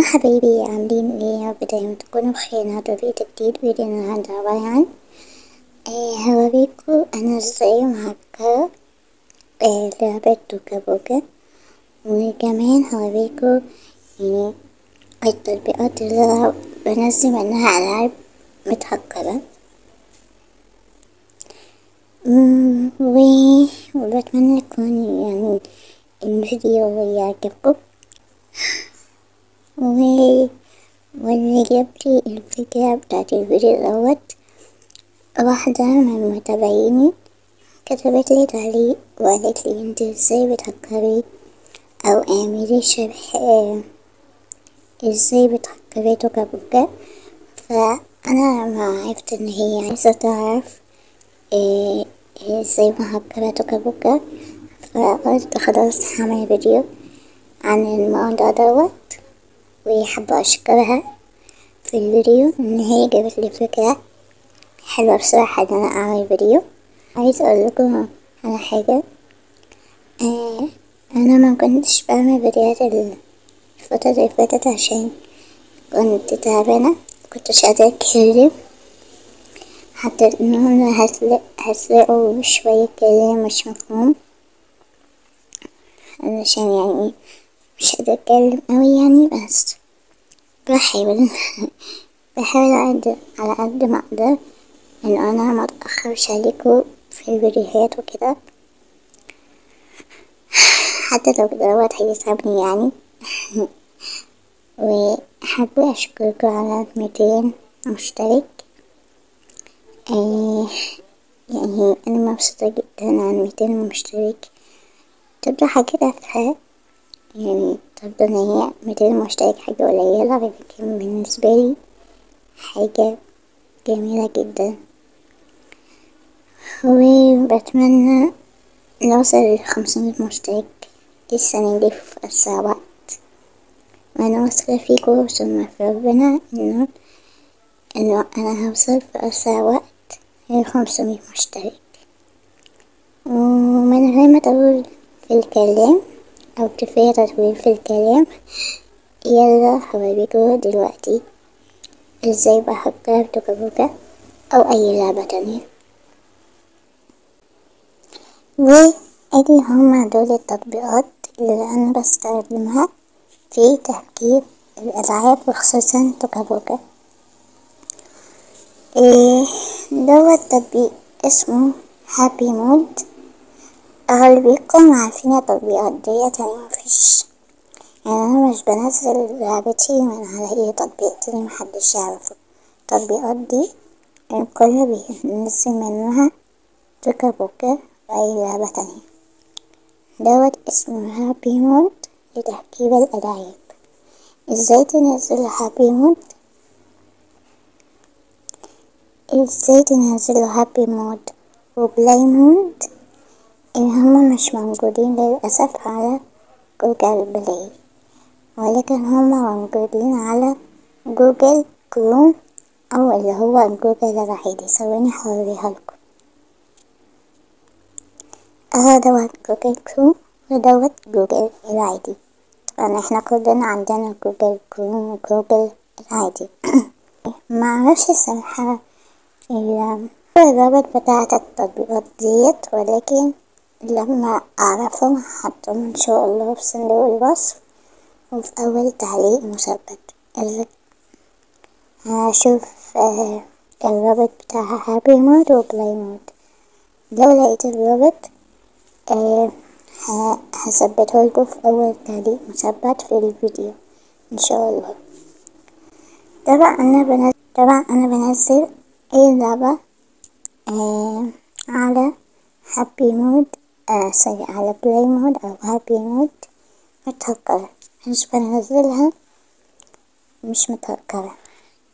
حبايبي عاملين ايه؟ يا رب دايما تكونوا بخير. النهارده فيديو جديد. فيديو النهارده عبارة عن هوريكوا انا ازاي مهكرة لعبة توكا بوكا، وكمان هوريكوا يعني التطبيقات اللي أنا بنزل منها ألعاب متهكرة. وبتمنى يكون يعني الفيديو يعجبكم، واللي جابلي الفكرة بتاعت الفيديو دوت واحدة من متابعيني كتبتلي تعليق وقالتلي انت ازاي بتهكري او اعملي شرح ازاي بتهكري توكا بوكا. فانا ما عرفت ان هي عايزة تعرف ازاي مهكرة توكا بوكا، فقلت خلاص هعمل فيديو عن الموضوع دوت. وحابة اشكرها في الفيديو ان هي جابتلي فكرة حلوة بصراحة ان انا اعمل فيديو. عايز اقول لكم على حاجة، انا ما كنتش بعمل فيديوهات الفترة اللي فاتت عشان كنت تعبانة، مكنتش قادرة اتكلم. حتى النهاردة هتلاقوا شوية كلام مش مفهوم علشان يعني مش قادرة اتكلم اوي يعني، بس بحاول على قد ما اقدر ان انا ما اتأخرش عليكم في الفيديوهات وكده، حتى لو دوت هيتعبني يعني. وحابة اشكركم على 200 مشترك. يعني انا مبسوطة جدا عن 200 مشترك. تبدو حاجة تافهة، يعني تبدو ان هي 200 مشترك حاجة قليلة، لكن بالنسبة لي حاجة جميلة جدا. وبتمنى نوصل ل500 مشترك السنة دي في أسرع وقت، وأنا واثقة فيكم ثم في ربنا إنه أنا هوصل في أسرع وقت ل500 مشترك. ومن غير ما أطول في الكلام أو كفاية تطويل في الكلام، يلا هوريكوا دلوقتي ازاي بهكر توكا بوكا أو أي لعبة تانية. وادي هما دول التطبيقات اللي أنا بستخدمها في تهكير الألعاب وخصوصا توكا بوكا. دوت تطبيق اسمه هابي مود. أغلبيتكم عارفين التطبيقات ديت، يعني مفيش، يعني أنا مش بنزل لعبتي من على أي تطبيق تاني، محدش يعرفه. التطبيقات دي الكل بينزل منها توكا بوكا وأي لعبة تانية. دوت اسمه هابي مود لتهكير الألعاب. ازاي تنزل هابي مود؟ هابي مود وبلاي مود هما مش موجودين للأسف على جوجل بلاي، ولكن هما موجودين على جوجل كروم، أو اللي هو جوجل العادي. ثواني هوريها لكم. دوت جوجل كروم ودوت جوجل العادي. طبعا احنا كلنا عندنا جوجل كروم وجوجل العادي. معرفش الصراحة الرابط بتاعة التطبيقات ديت، ولكن لما أعرفهم هحطهم إن شاء الله في صندوق الوصف وفي أول تعليق مثبت. هشوف الرابط بتاع هابي مود وبلاي مود. لو لقيت الرابط هثبته لكم في أول تعليق مثبت في الفيديو إن شاء الله. طبعا أنا بنزل أي لعبة على هابي مود، على بلاي مود أو هابي مود متهكرة، مش بنزلها مش متهكرة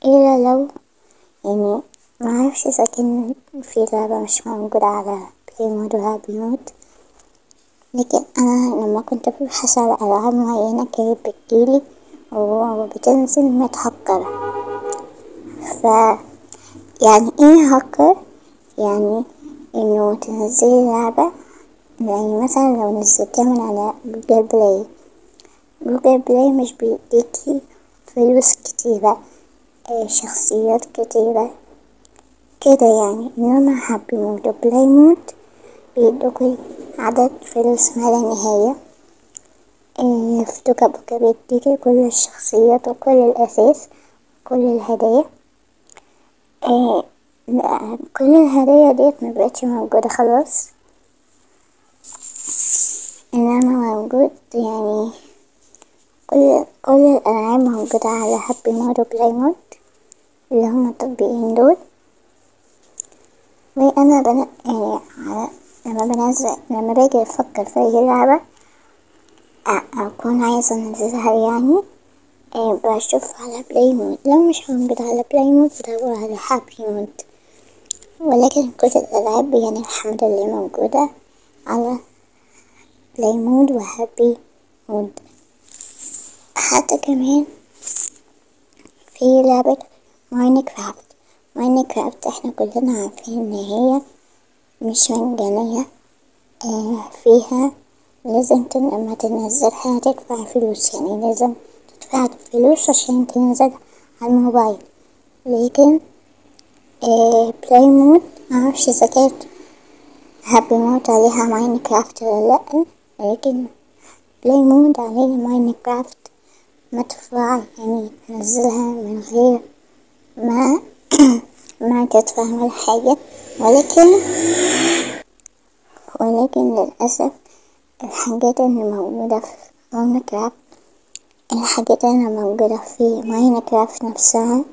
إلا لو يعني معرفش إذا كان في لعبة مش موجودة على بلاي مود وهابي مود. لكن أنا لما كنت ببحث على ألعاب معينة كانت بتجيلي وبتنزل متهكرة. يعني ايه هاكر؟ يعني انه تنزلي لعبة، يعني مثلا لو نزلتها من على جوجل بلاي مش بيديكي فلوس كتيرة، شخصيات كتيرة كده يعني. إنما هابي مود وبلاي مود بيدوكي عدد فلوس ما لا نهاية. في توكا بوكا بيديكي كل الشخصيات وكل الأساس، كل الهدايا. لا، كل الهدايا ديت مبقتش موجودة خلاص، إنما موجود يعني كل الألعاب موجودة على هابي مود وبلاي مود اللي هما التطبيقين دول. وأنا يعني لما باجي أفكر في أي لعبة أكون عايزة أنزلها يعني، بشوف على بلاي مود. لو مش موجودة على بلاي مود بدور على هابي مود. ولكن كل الألعاب يعني الحمد لله موجودة على بلاي مود وهابي مود. حتى كمان في لعبة ماينكرافت. ماينكرافت احنا كلنا عارفين ان هي مش مجانية، فيها لازم لما تنزلها تدفع فلوس، يعني لازم تدفع فلوس عشان تنزل على الموبايل. لكن بلاي مود معرفش إذا كانت هابي مود عليها ماينكرافت ولا لأ، لكن بلاي مود عليه ماينكرافت مدفوع، يعني تنزلها من غير ما ما تدفع ولا حاجة. ولكن للأسف الحاجات اللي موجودة في ماينكرافت، الحاجات اللي موجودة في ماينكرافت نفسها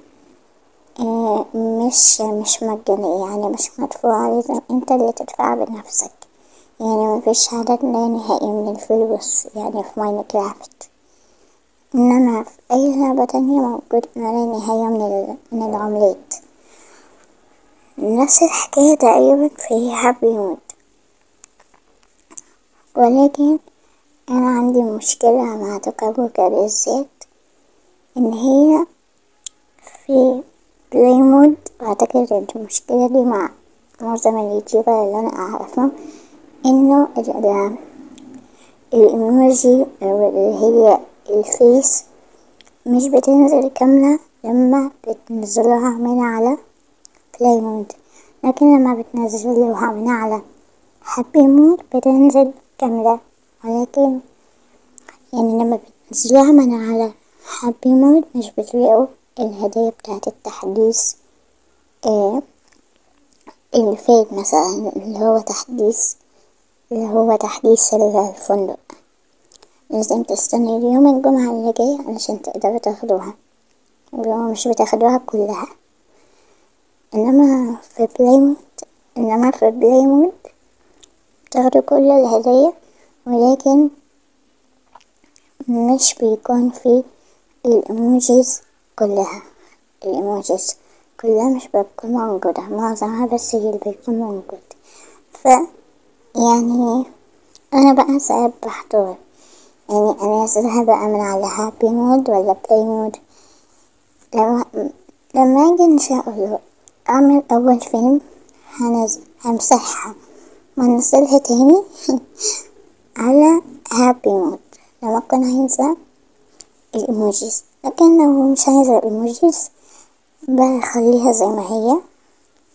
مش مجانية، يعني مش مدفوعة، لازم انت اللي تدفع بنفسك. يعني مفيش عدد لا نهائي من الفلوس يعني في ماينكرافت. انما في اي لعبة تانية موجود ما لا نهاية من العملات. نفس الحكاية تقريبا في هابي مود. ولكن انا عندي مشكلة مع توكابوكا بالذات، ان هي في بلاي مود، واعتقد المشكلة دي مع معظم اليوتيوبر اللي انا اعرفهم، انه الايموجي او اللي هي الفيس مش بتنزل كاملة لما بتنزلوها من على بلاي مود، لكن لما بتنزلوها من على هابي مود بتنزل كاملة. ولكن يعني لما بتنزلوها من على هابي مود مش بتلاقوا الهدايا بتاعة التحديث اللي فات مثلا، اللي هو تحديث الفندق. لازم تستني اليوم الجمعة اللي جاي علشان تقدروا تاخدوها، ولو مش بتاخدوها كلها. انما في بلاي مود بتاخدوا كل الهدايا، ولكن مش بيكون في الايموجيز كلها. الايموجيز كلها مش بتكون موجودة، معظمها بس هي اللي بيكون موجود. يعني انا بقى ساعات بحتار، يعني انزلها بقى من على هابي مود ولا بلاي مود. لما لما اجي ان شاء الله اعمل اول فيلم همسحها وانزلها تاني على هابي مود لما اكون عايزة الايموجيز. لكن لو مش عايزة الايموجيز بخليها زي ما هي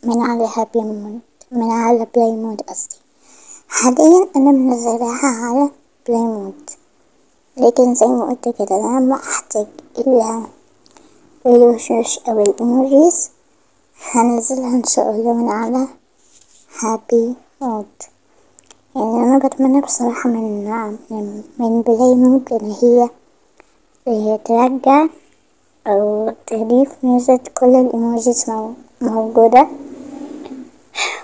من على هابي مود، من على بلاي مود قصدي. حاليا انا منزلها على بلاي مود، لكن زي ما قلت كده لما احتاج الوشوش او الايموجيز هنزلها ان شاء الله من على هابي مود. يعني انا بتمنى بصراحة من بلاي مود ان هي ترجع او تضيف ميزة كل الايموجيز موجودة.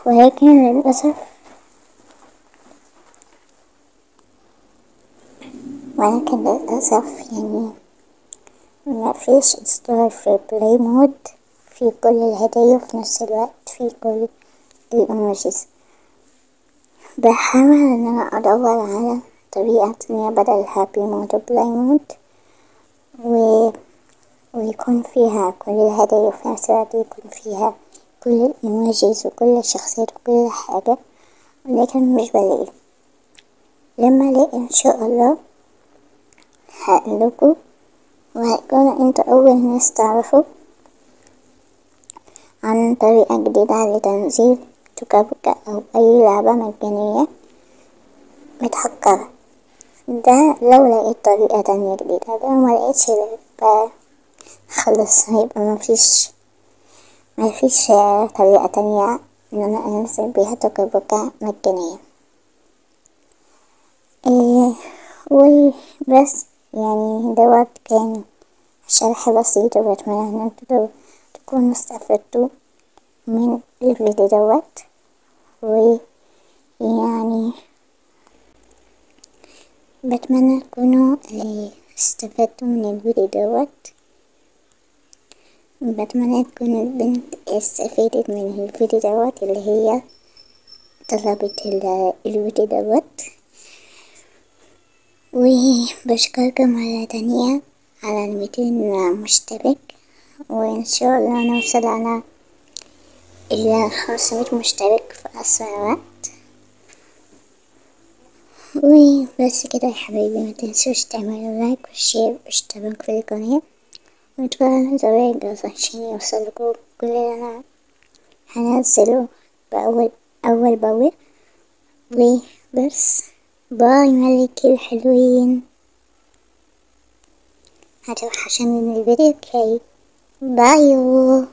ولكن للأسف يعني مفيش إصدار في بلاي مود في كل الهدايا وفي نفس الوقت في كل الإيموجيز. بحاول إن أنا أدور على طريقة تانية بدل هابي مود وبلاي مود ويكون فيها كل الهدايا وفي نفس الوقت يكون فيها كل الإيموجيز وكل الشخصيات وكل حاجة، ولكن مش بلاقي. لما الاقي ان شاء الله هقولكوا وهيكونوا انتوا أول ناس تعرفوا عن طريقة جديدة لتنزيل توكابوكا أو أي لعبة مجانية متحقرة. ده لو لقيت طريقة تانية جديدة، لو ملقتش يبقى خلاص، هيبقى مفيش طريقة تانية إن أنا أنزل بيها توكابوكا مجانية. إيه وبس، يعني دوت كان شرح بسيط، وبتمنى إن انتوا تكونوا استفدتوا من الفيديو دوت، ويعني بتمنى تكونوا استفدتوا من الفيديو دوت. بتمنى تكون البنت استفادت من الفيديو دوت اللي هي طلبت الفيديو دوت. وبشكركم مرة تانية على 200 مشترك، وإن شاء الله نوصل على إلى 500 مشترك في أسرع وقت. وبس كده يا حبايبي، متنسوش تعملوا لايك وشير واشتراك في القناة، وتفعلوا زر الجرس عشان يوصلكوا كل اللي أنا هنزله أول بأول. وبس، باي ملكي الحلوين، هتوحشوني من الفيديو الجاي. بايو.